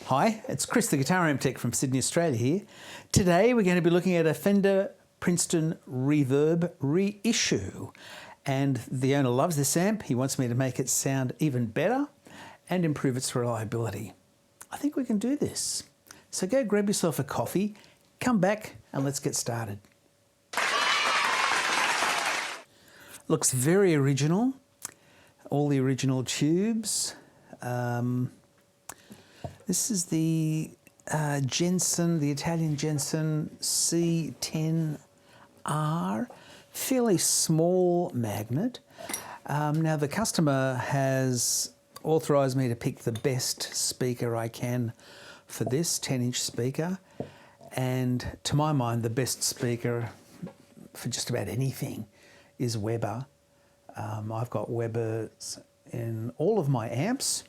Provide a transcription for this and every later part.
Hi, it's Chris the Guitar Amp Tech from Sydney, Australia here. Today we're going to be looking at a Fender Princeton Reverb Reissue. And the owner loves this amp. He wants me to make it sound even better and improve its reliability. I think we can do this. So go grab yourself a coffee, come back and let's get started. Looks very original. All the original tubes. This is the Jensen, the Italian Jensen C10R, fairly small magnet. Now the customer has authorised me to pick the best speaker I can for this 10-inch speaker, and to my mind the best speaker for just about anything is Weber. I've got Webers in all of my amps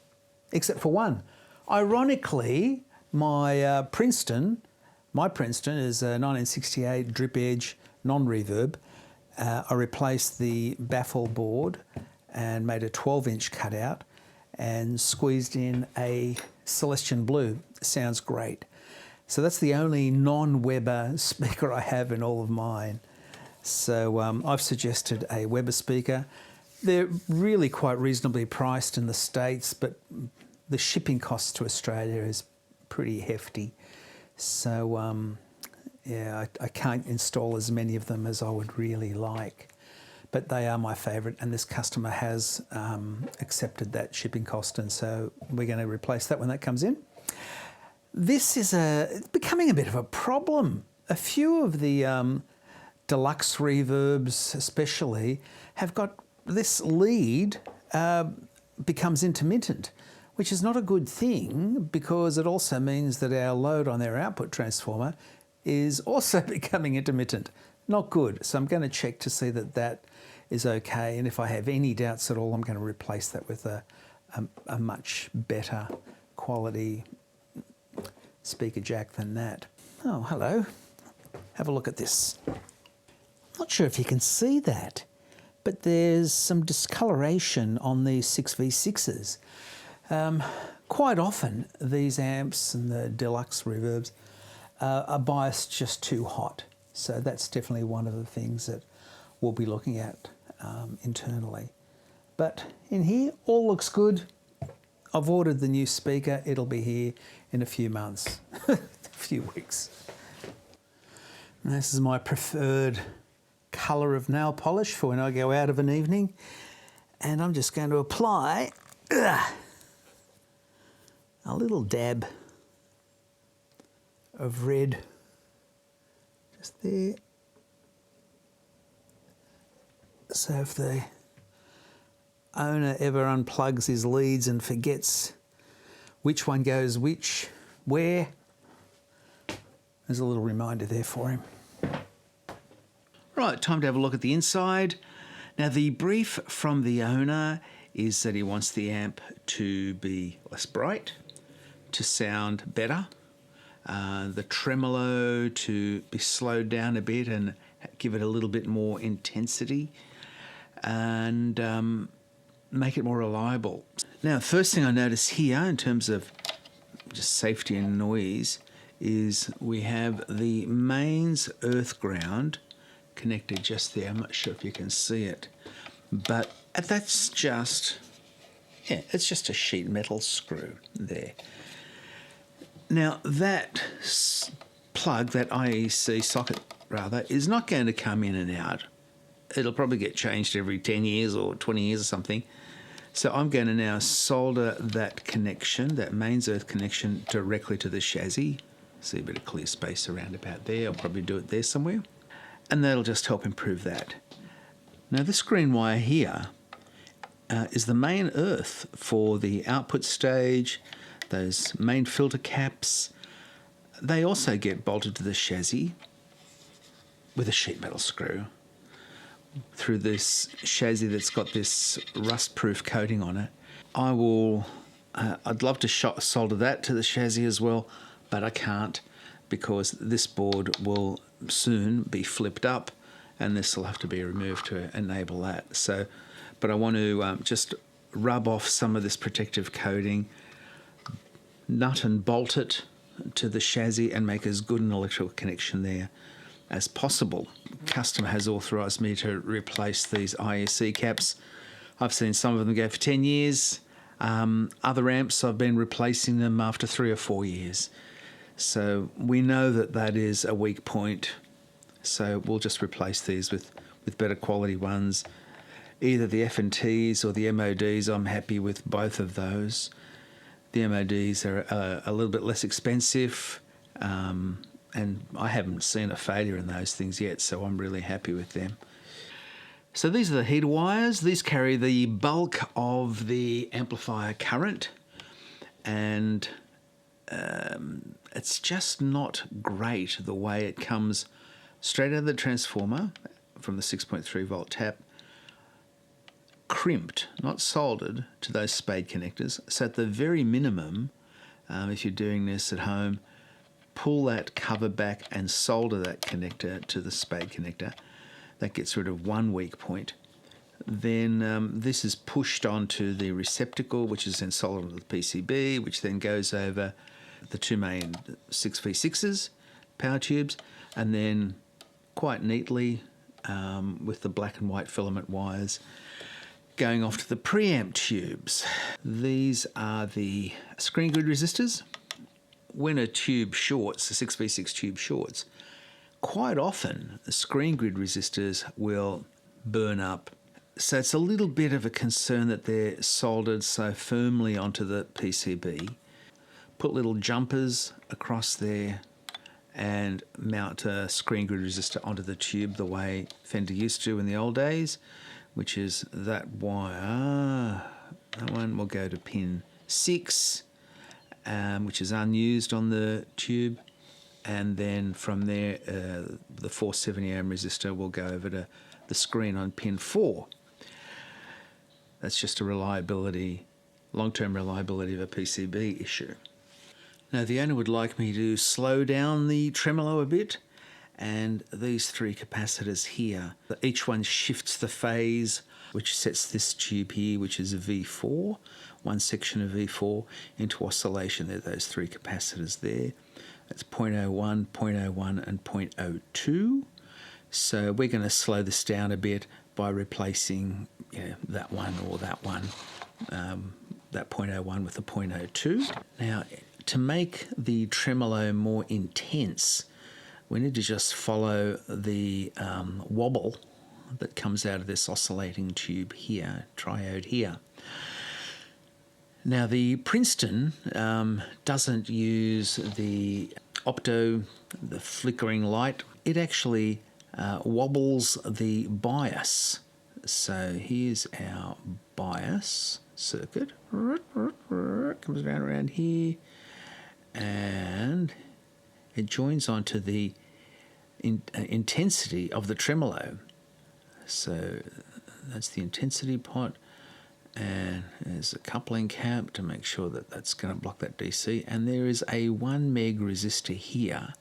except for one. Ironically, my Princeton is a 1968 drip edge non-reverb. I replaced the baffle board and made a 12-inch cutout and squeezed in a Celestian Blue. Sounds great. So that's the only non-Weber speaker I have in all of mine. So I've suggested a Weber speaker. They're really quite reasonably priced in the States, but the shipping costs to Australia is pretty hefty. So yeah, I can't install as many of them as I would really like, but they are my favourite, and this customer has accepted that shipping cost, and so we're going to replace that when that comes in. This is it's becoming a bit of a problem. A few of the deluxe reverbs especially have got this lead becomes intermittent, which is not a good thing because it also means that our load on their output transformer is also becoming intermittent. Not good. So I'm going to check to see that that is okay, and if I have any doubts at all, I'm going to replace that with a much better quality speaker jack than that. Oh, hello. Have a look at this. Not sure if you can see that, but there's some discoloration on these 6v6s. Quite often these amps and the deluxe reverbs are biased just too hot. So that's definitely one of the things that we'll be looking at internally. But in here, all looks good. I've ordered the new speaker. It'll be here in a few months, a few weeks. And this is my preferred colour of nail polish for when I go out of an evening. And I'm just going to apply a little dab of red just there. So if the owner ever unplugs his leads and forgets which one goes where, there's a little reminder there for him. Right, time to have a look at the inside. Now the brief from the owner is that he wants the amp to be less bright, to sound better, the tremolo to be slowed down a bit and give it a little bit more intensity, and make it more reliable. Now, first thing I notice here in terms of just safety and noise is we have the mains earth ground connected just there. I'm not sure if you can see it, but that's just, yeah, it's just a sheet metal screw there. Now that plug, that IEC socket rather, is not going to come in and out. It'll probably get changed every 10 years or 20 years or something. So I'm going to now solder that connection, that mains earth connection, directly to the chassis. See a bit of clear space around about there. I'll probably do it there somewhere. And that'll just help improve that. Now this green wire here is the main earth for the output stage, those main filter caps. They also get bolted to the chassis with a sheet metal screw through this chassis that's got this rust-proof coating on it. I'd love to solder that to the chassis as well, but I can't because this board will soon be flipped up and this will have to be removed to enable that. So, but I want to just rub off some of this protective coating nut and bolt it to the chassis and make as good an electrical connection there as possible. Customer has authorised me to replace these ISC caps. I've seen some of them go for 10 years. Other amps, I've been replacing them after 3 or 4 years. So we know that that is a weak point. So we'll just replace these with better quality ones. Either the F&Ts or the MODs, I'm happy with both of those. The MODs are a little bit less expensive, and I haven't seen a failure in those things yet, so I'm really happy with them. So these are the heater wires. These carry the bulk of the amplifier current, and it's just not great the way it comes straight out of the transformer from the 6.3 volt tap, crimped, not soldered, to those spade connectors. So at the very minimum, if you're doing this at home, pull that cover back and solder that connector to the spade connector. That gets rid of one weak point. Then this is pushed onto the receptacle, which is then soldered onto the PCB, which then goes over the two main 6v6s, power tubes, and then quite neatly with the black and white filament wires going off to the preamp tubes. These are the screen grid resistors. When a tube shorts, a 6v6 tube shorts, quite often the screen grid resistors will burn up. So it's a little bit of a concern that they're soldered so firmly onto the PCB. Put little jumpers across there and mount a screen grid resistor onto the tube the way Fender used to in the old days, which is that wire. That one will go to pin 6, which is unused on the tube, and then from there the 470 ohm resistor will go over to the screen on pin 4. That's just a reliability, long-term reliability of a PCB issue. Now the owner would like me to slow down the tremolo a bit, and these 3 capacitors here, each one shifts the phase, which sets this tube here, which is a V4, one section of V4, into oscillation. There are those 3 capacitors there. That's 0.01, 0.01 and 0.02. So we're going to slow this down a bit by replacing that one or that one, that 0.01 with the 0.02. Now, to make the tremolo more intense, we need to just follow the wobble that comes out of this oscillating tube here, triode here. Now the Princeton doesn't use the opto, the flickering light. It actually wobbles the bias. So here's our bias circuit. Comes around here, and it joins onto the intensity of the tremolo. So that's the intensity pot, and there's a coupling cap to make sure that that's going to block that DC, and there is a 1 meg resistor here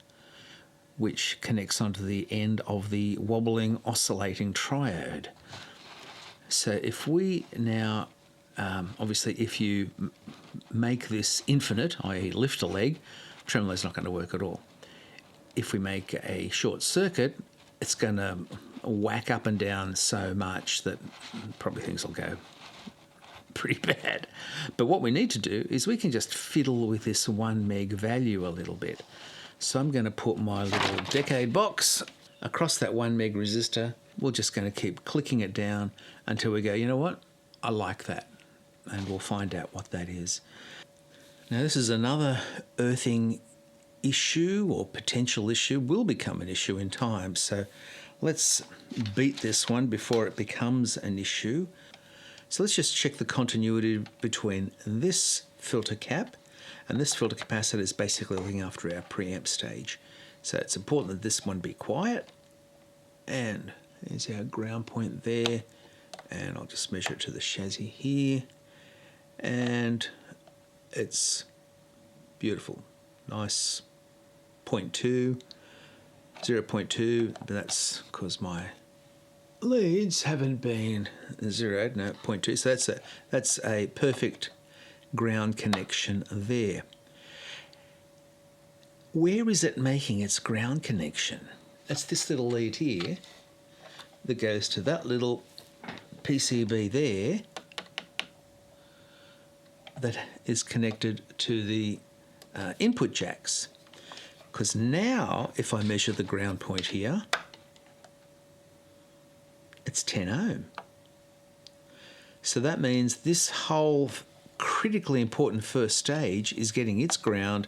which connects onto the end of the wobbling oscillating triode. So if we now, obviously if you make this infinite, i.e. lift a leg, tremolo is not going to work at all. If we make a short circuit, it's going to whack up and down so much that probably things will go pretty bad. But what we need to do is we can just fiddle with this 1 meg value a little bit. So I'm going to put my little decade box across that 1 meg resistor. We're just going to keep clicking it down until we go, you know what, I like that. And we'll find out what that is. Now this is another earthing issue, or potential issue, will become an issue in time. So let's beat this one before it becomes an issue. So let's just check the continuity between this filter cap, and this filter capacitor is basically looking after our preamp stage. So it's important that this one be quiet, and there's our ground point there, and I'll just measure it to the chassis here, and it's beautiful, nice 0.2, 0.2, but that's because my leads haven't been zeroed. No, 0.2. So that's a perfect ground connection there. Where is it making its ground connection? It's this little lead here that goes to that little PCB there that is connected to the input jacks. Because now, if I measure the ground point here, it's 10 ohm. So that means this whole critically important first stage is getting its ground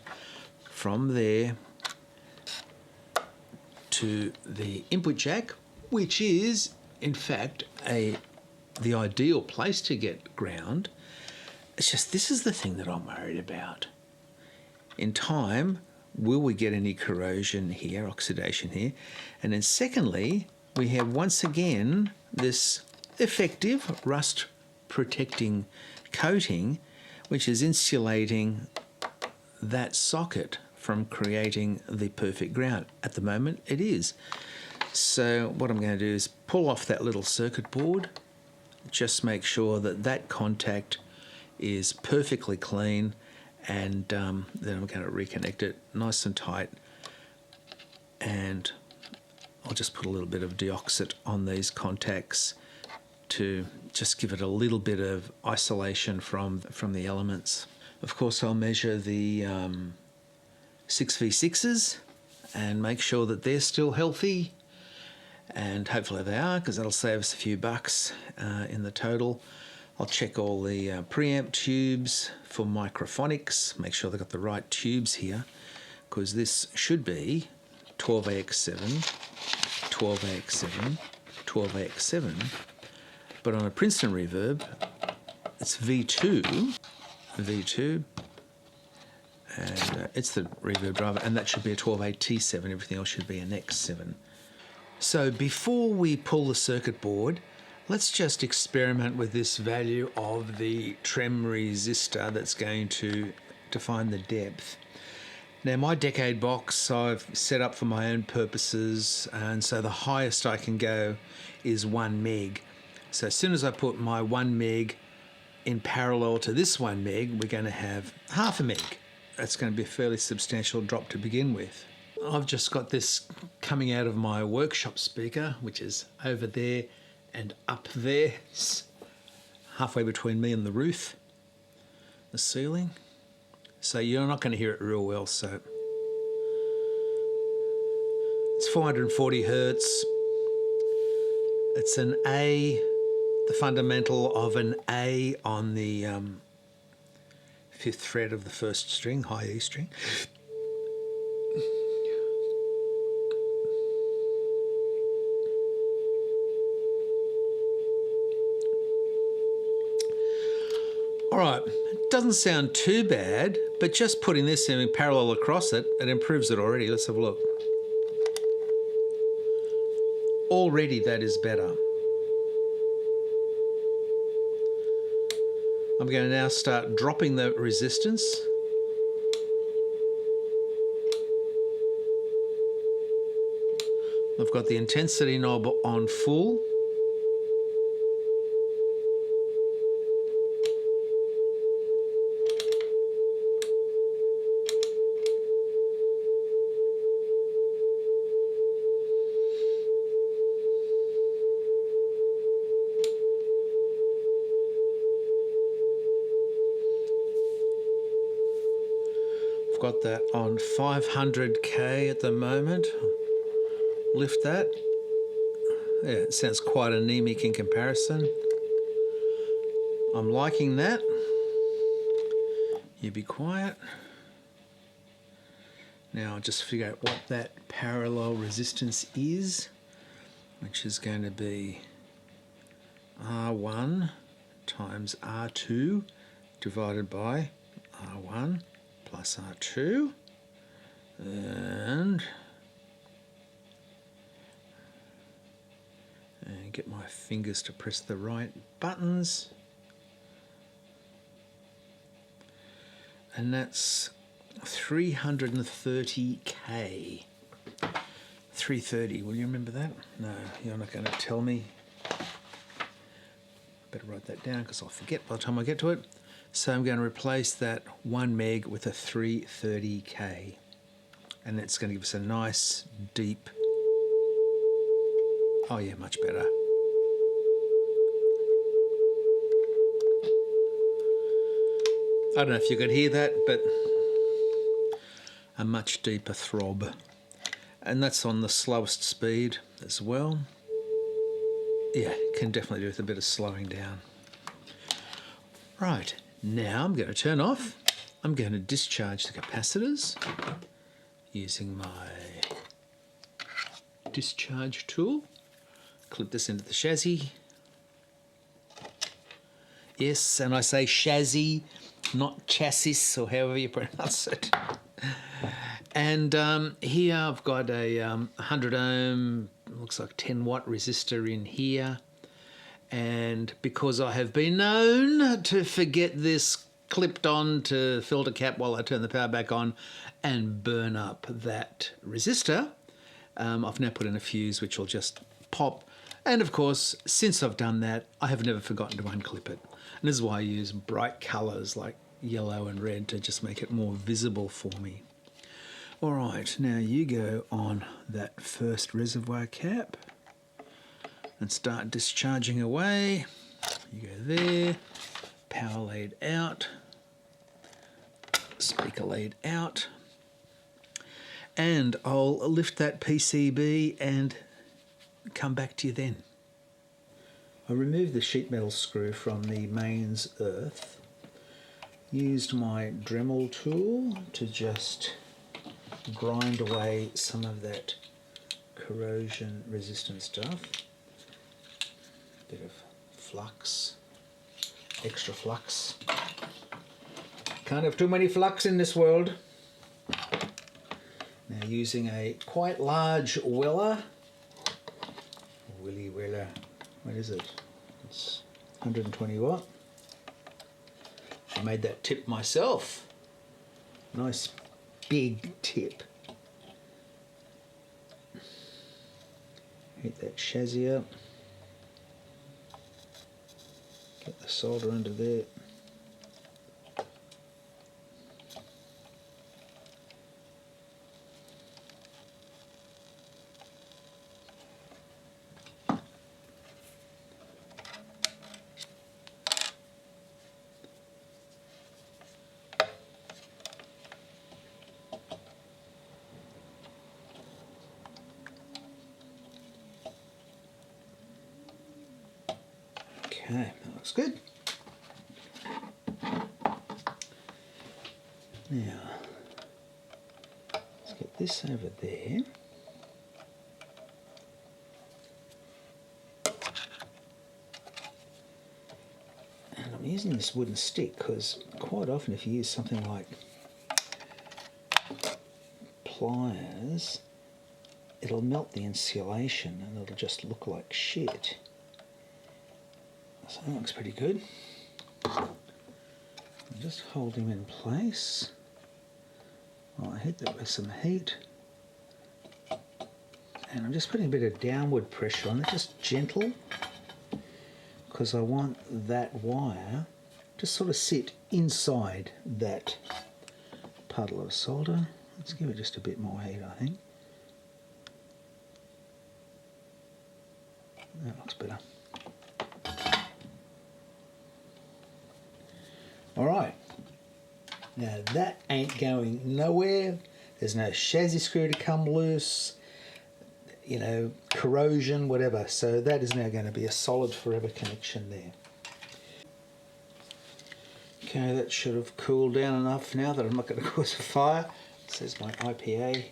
from there to the input jack, which is, in fact, the ideal place to get ground. It's just this is the thing that I'm worried about. In time, will we get any corrosion here, oxidation here? And then secondly, we have once again this effective rust protecting coating, which is insulating that socket from creating the perfect ground. At the moment, it is. So what I'm going to do is pull off that little circuit board, just make sure that that contact is perfectly clean, and then I'm going to reconnect it nice and tight, and I'll just put a little bit of deoxit on these contacts to just give it a little bit of isolation from the elements. Of course, I'll measure the 6v6s and make sure that they're still healthy, and hopefully they are, because that'll save us a few bucks in the total. I'll check all the preamp tubes for microphonics, make sure they've got the right tubes here, because this should be 12AX7, 12AX7, 12AX7, but on a Princeton Reverb, it's V2, and it's the reverb driver, and that should be a 12AT7, everything else should be an X7. So before we pull the circuit board, let's just experiment with this value of the trem resistor that's going to define the depth. Now my decade box I've set up for my own purposes, and so the highest I can go is 1 meg. So as soon as I put my 1 meg in parallel to this 1 meg, we're going to have half a meg. That's going to be a fairly substantial drop to begin with. I've just got this coming out of my workshop speaker, which is over there and up there, halfway between me and the roof, the ceiling. So you're not going to hear it real well. So it's 440 hertz. It's an A, the fundamental of an A on the 5th fret of the 1st string, high E string. All right, it doesn't sound too bad, but just putting this in parallel across it, it improves it already. Let's have a look. Already that is better. I'm going to now start dropping the resistance. I've got the intensity knob on full. I've got that on 500k at the moment. Lift that. Yeah, it sounds quite anemic in comparison. I'm liking that. You be quiet. Now I'll just figure out what that parallel resistance is, which is going to be R1 times R2 divided by R1 plus R2, and get my fingers to press the right buttons, and that's 330k. 330, will you remember that? No, you're not going to tell me. Better write that down because I'll forget by the time I get to it. So I'm going to replace that 1 meg with a 330k. and it's going to give us a nice deep, oh yeah, much better. I don't know if you could hear that, but a much deeper throb. And that's on the slowest speed as well. Yeah, can definitely do with a bit of slowing down. Right, now I'm going to turn off. I'm going to discharge the capacitors using my discharge tool. Clip this into the chassis. Yes, and I say chassis, not chassis, or however you pronounce it. And here I've got a 100 ohm, looks like 10 watt resistor in here. And because I have been known to forget this clipped on to filter cap while I turn the power back on and burn up that resistor, I've now put in a fuse which will just pop. And of course, since I've done that, I have never forgotten to unclip it. And this is why I use bright colours like yellow and red to just make it more visible for me. All right, now you go on that first reservoir cap and start discharging away. You go there, power lead out, speaker lead out, and I'll lift that PCB and come back to you then. I removed the sheet metal screw from the mains earth, used my Dremel tool to just grind away some of that corrosion resistant stuff. Bit of flux, extra flux. Can't have too many flux in this world. Now using a quite large Weller, Willy Weller, what is it? It's 120 watt. I made that tip myself. Nice big tip. Heat that chassis up. Get the solder under there. Okay, that looks good. Now, let's get this over there. And I'm using this wooden stick because quite often if you use something like pliers, it'll melt the insulation and it'll just look like shit. So that looks pretty good. I'll just hold him in place while I hit that with some heat. And I'm just putting a bit of downward pressure on it, just gentle, because I want that wire to sort of sit inside that puddle of solder. Let's give it just a bit more heat, I think. That looks better. Alright, now that ain't going nowhere. There's no chassis screw to come loose, you know, corrosion, whatever. So that is now going to be a solid forever connection there. Okay, that should have cooled down enough now that I'm not going to cause a fire. It says my IPA.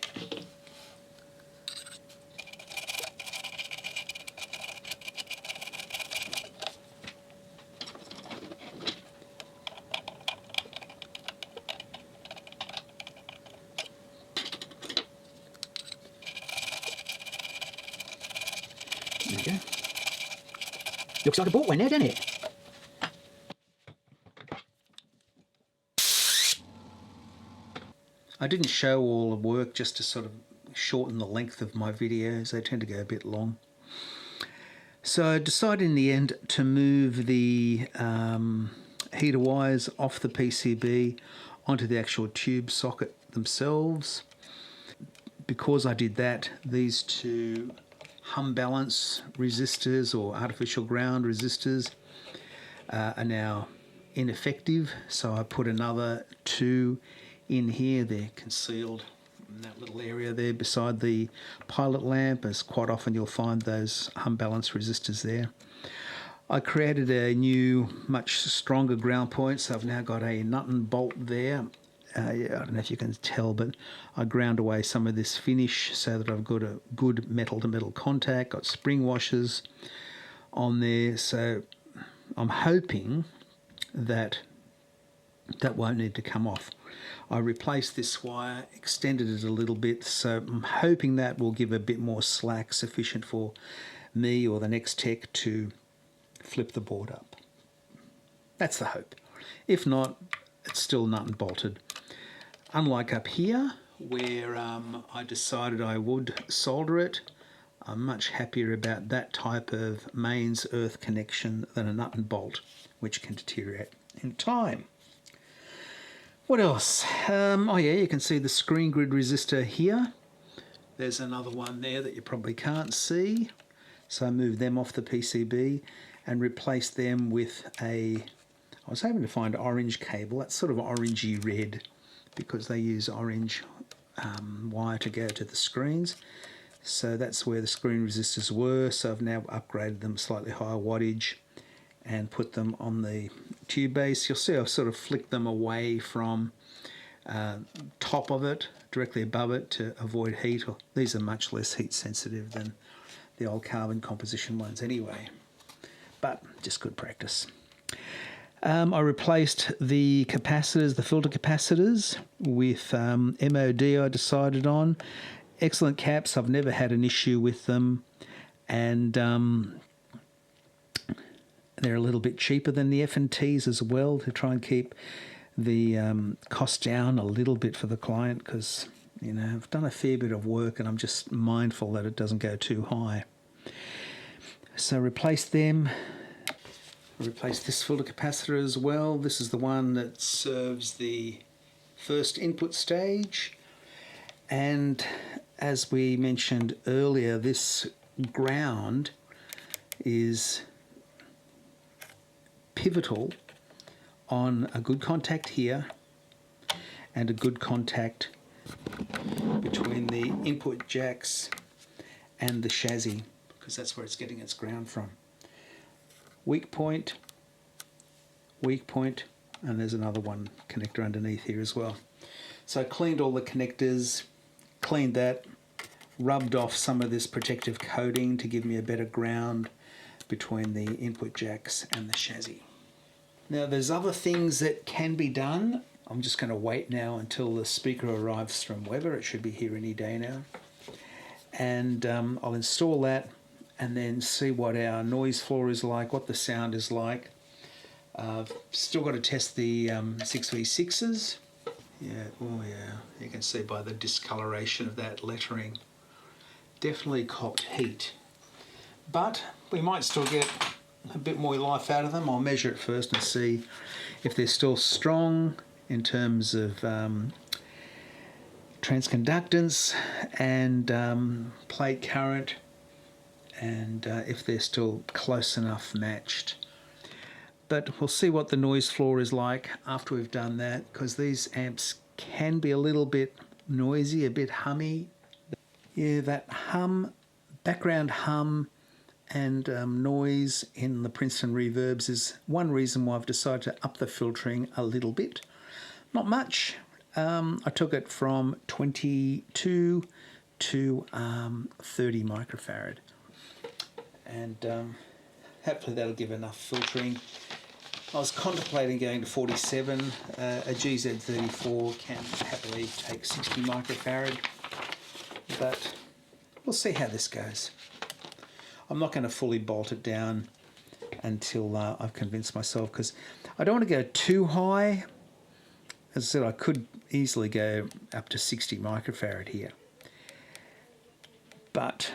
There we go. Looks like I bought one now, doesn't it? I didn't show all the work just to sort of shorten the length of my videos. They tend to go a bit long. So I decided in the end to move the heater wires off the PCB onto the actual tube socket themselves. because I did that, these two hum balance resistors or artificial ground resistors are now ineffective. So I put another two in here. They're concealed in that little area there beside the pilot lamp, as quite often you'll find those hum balance resistors there. I created a new, much stronger ground point, so I've now got a nut and bolt there. I don't know if you can tell, but I ground away some of this finish so that I've got a good metal-to-metal contact, got spring washers on there, so I'm hoping that that won't need to come off. I replaced this wire, extended it a little bit, so I'm hoping that will give a bit more slack, sufficient for me or the next tech to flip the board up. That's the hope. If not, it's still nut and bolted. Unlike up here, where I decided I would solder it, I'm much happier about that type of mains earth connection than a nut and bolt, which can deteriorate in time. What else? Oh yeah, you can see the screen grid resistor here. There's another one there that you probably can't see. So I moved them off the PCB and replaced them with I was hoping to find orange cable. That's sort of orangey red because they use orange wire to go to the screens. So that's where the screen resistors were. So I've now upgraded them slightly higher wattage and put them on the tube base. You'll see I've sort of flicked them away from top of it, directly above it, to avoid heat. These are much less heat sensitive than the old carbon composition ones anyway, but just good practice. I replaced the capacitors, the filter capacitors, with MOD I decided on. Excellent caps, I've never had an issue with them, and they're a little bit cheaper than the F&Ts as well, to try and keep the cost down a little bit for the client, because you know I've done a fair bit of work and I'm just mindful that it doesn't go too high. So replace them. Replace this filter capacitor as well. This is the one that serves the first input stage, and as we mentioned earlier, this ground is pivotal on a good contact here and a good contact between the input jacks and the chassis, because that's where it's getting its ground from. Weak point, and there's another one connector underneath here as well. So I cleaned all the connectors, cleaned that, rubbed off some of this protective coating to give me a better ground between the input jacks and the chassis. Now there's other things that can be done. I'm just going to wait now until the speaker arrives from Weber. It should be here any day now. And I'll install that and then see what our noise floor is like, what the sound is like. I've still got to test the 6v6s. Yeah, oh yeah, you can see by the discoloration of that lettering. Definitely copped heat. But we might still get a bit more life out of them. I'll measure it first and see if they're still strong in terms of transconductance and plate current, and if they're still close enough matched. But we'll see what the noise floor is like after we've done that, because these amps can be a little bit noisy, a bit hummy. Yeah, that hum, background hum and noise in the Princeton Reverbs is one reason why I've decided to up the filtering a little bit. Not much. I took it from 22 to 30 microfarad. And hopefully that'll give enough filtering. I was contemplating going to 47. A GZ34 can happily take 60 microfarad, but we'll see how this goes. I'm not going to fully bolt it down until I've convinced myself, because I don't want to go too high. As I said, I could easily go up to 60 microfarad here, but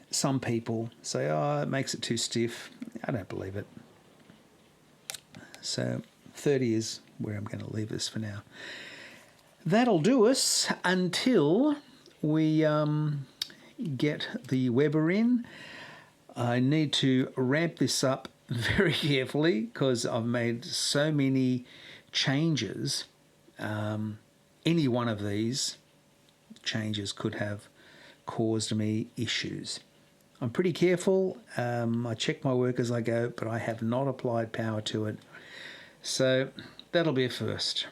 some people say, oh, it makes it too stiff. I don't believe it. So 30 is where I'm going to leave this for now. That'll do us until we get the Weber in, I need to ramp this up very carefully because I've made so many changes. Any one of these changes could have caused me issues. I'm pretty careful. I check my work as I go, but I have not applied power to it. So that'll be a first.